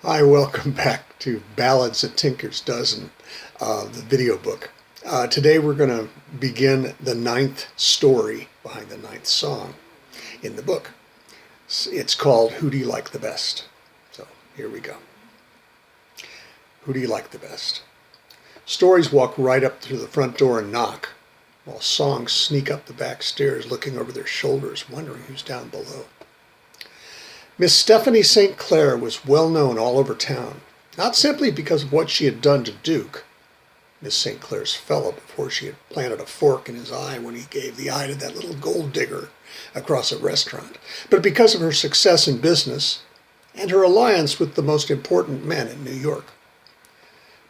Hi, welcome back to Ballads, a Tinker's Dozen, the video book. Today we're going to begin the ninth story behind the ninth song in the book. It's called Who Do You Like the Best? So here we go. Who do you like the best? Stories walk right up through the front door and knock, while songs sneak up the back stairs looking over their shoulders, wondering who's down below. Miss Stephanie St. Clair was well known all over town, not simply because of what she had done to Duke, Miss St. Clair's fellow, before she had planted a fork in his eye when he gave the eye to that little gold digger across a restaurant, but because of her success in business and her alliance with the most important men in New York.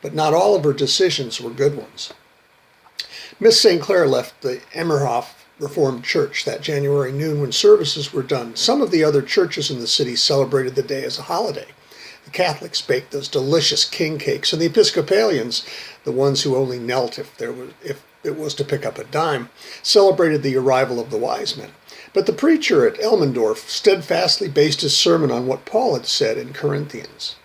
But not all of her decisions were good ones. Miss St. Clair left the Emmerhoff Reformed Church that January noon when services were done. Some of the other churches in the city celebrated the day as a holiday. The Catholics baked those delicious king cakes, and the Episcopalians, the ones who only knelt if it was to pick up a dime, celebrated the arrival of the wise men. But the preacher at Elmendorf steadfastly based his sermon on what Paul had said in Corinthians.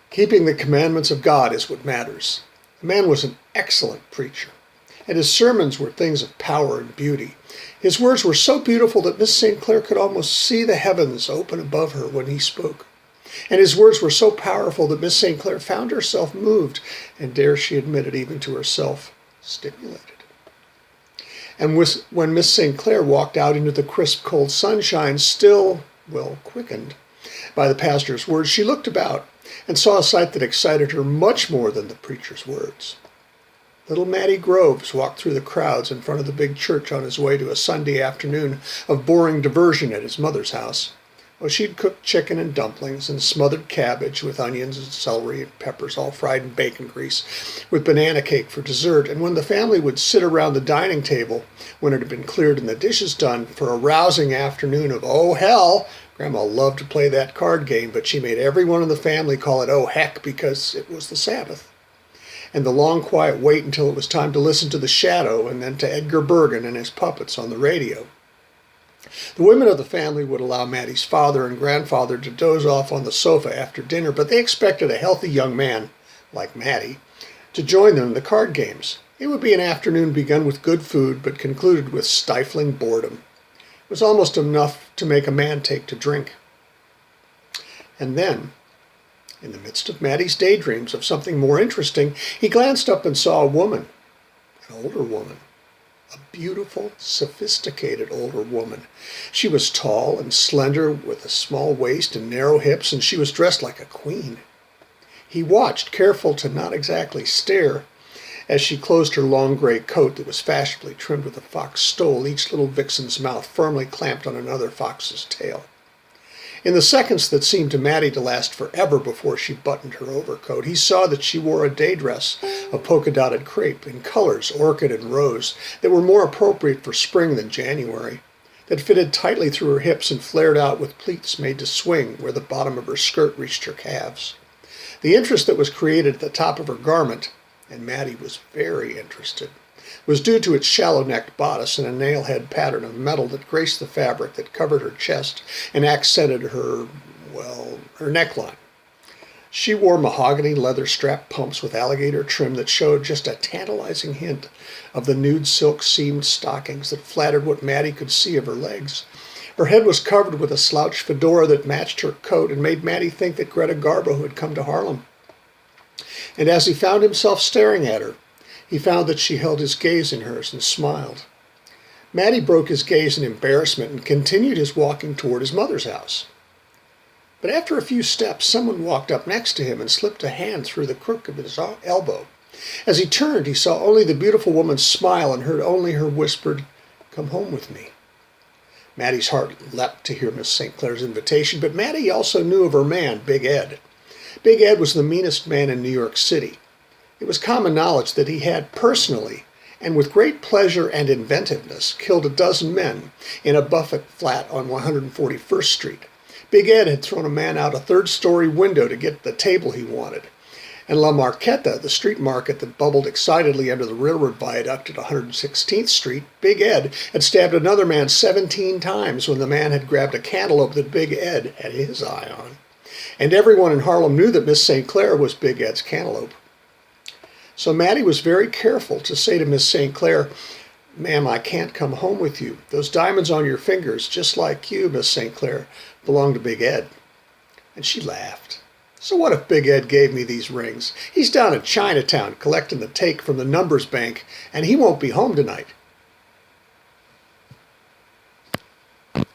Keeping the commandments of God is what matters. The man was an excellent preacher, and his sermons were things of power and beauty. His words were so beautiful that Miss St. Clair could almost see the heavens open above her when he spoke. And his words were so powerful that Miss St. Clair found herself moved, and dare she admit it even to herself, stimulated. And when Miss St. Clair walked out into the crisp, cold sunshine, still, quickened by the pastor's words, she looked about and saw a sight that excited her much more than the preacher's words. Little Mattie Groves walked through the crowds in front of the big church on his way to a Sunday afternoon of boring diversion at his mother's house. Oh, she'd cooked chicken and dumplings and smothered cabbage with onions and celery and peppers all fried in bacon grease, with banana cake for dessert. And when the family would sit around the dining table, when it had been cleared and the dishes done, for a rousing afternoon of oh hell, Grandma loved to play that card game, but she made everyone in the family call it oh heck because it was the Sabbath. And the long quiet wait until it was time to listen to The Shadow and then to Edgar Bergen and his puppets on the radio. The women of the family would allow Mattie's father and grandfather to doze off on the sofa after dinner, but they expected a healthy young man, like Mattie, to join them in the card games. It would be an afternoon begun with good food, but concluded with stifling boredom. It was almost enough to make a man take to drink. And then, in the midst of Mattie's daydreams of something more interesting, he glanced up and saw a woman, an older woman, a beautiful, sophisticated older woman. She was tall and slender with a small waist and narrow hips, and she was dressed like a queen. He watched, careful to not exactly stare, as she closed her long gray coat that was fashionably trimmed with a fox stole, each little vixen's mouth firmly clamped on another fox's tail. In the seconds that seemed to Mattie to last forever before she buttoned her overcoat, he saw that she wore a day dress of polka-dotted crepe in colors, orchid and rose, that were more appropriate for spring than January, that fitted tightly through her hips and flared out with pleats made to swing where the bottom of her skirt reached her calves. The interest that was created at the top of her garment, and Mattie was very interested, was due to its shallow-necked bodice and a nail-head pattern of metal that graced the fabric that covered her chest and accented her neckline. She wore mahogany leather-strapped pumps with alligator trim that showed just a tantalizing hint of the nude silk-seamed stockings that flattered what Mattie could see of her legs. Her head was covered with a slouched fedora that matched her coat and made Mattie think that Greta Garbo had come to Harlem. And as he found himself staring at her, he found that she held his gaze in hers and smiled. Mattie broke his gaze in embarrassment and continued his walking toward his mother's house. But after a few steps, someone walked up next to him and slipped a hand through the crook of his elbow. As he turned, he saw only the beautiful woman's smile and heard only her whispered, "Come home with me." Mattie's heart leapt to hear Miss St. Clair's invitation, but Mattie also knew of her man, Big Ed. Big Ed was the meanest man in New York City. It was common knowledge that he had personally, and with great pleasure and inventiveness, killed a dozen men in a Buffett flat on 141st Street. Big Ed had thrown a man out a third-story window to get the table he wanted. And La Marqueta, the street market that bubbled excitedly under the railroad viaduct at 116th Street, Big Ed had stabbed another man 17 times when the man had grabbed a cantaloupe that Big Ed had his eye on. And everyone in Harlem knew that Miss St. Clair was Big Ed's cantaloupe. So Mattie was very careful to say to Miss St. Clair, "Ma'am, I can't come home with you. Those diamonds on your fingers, just like you, Miss St. Clair, belong to Big Ed." And she laughed. "So what if Big Ed gave me these rings? He's down in Chinatown collecting the take from the numbers bank, and he won't be home tonight.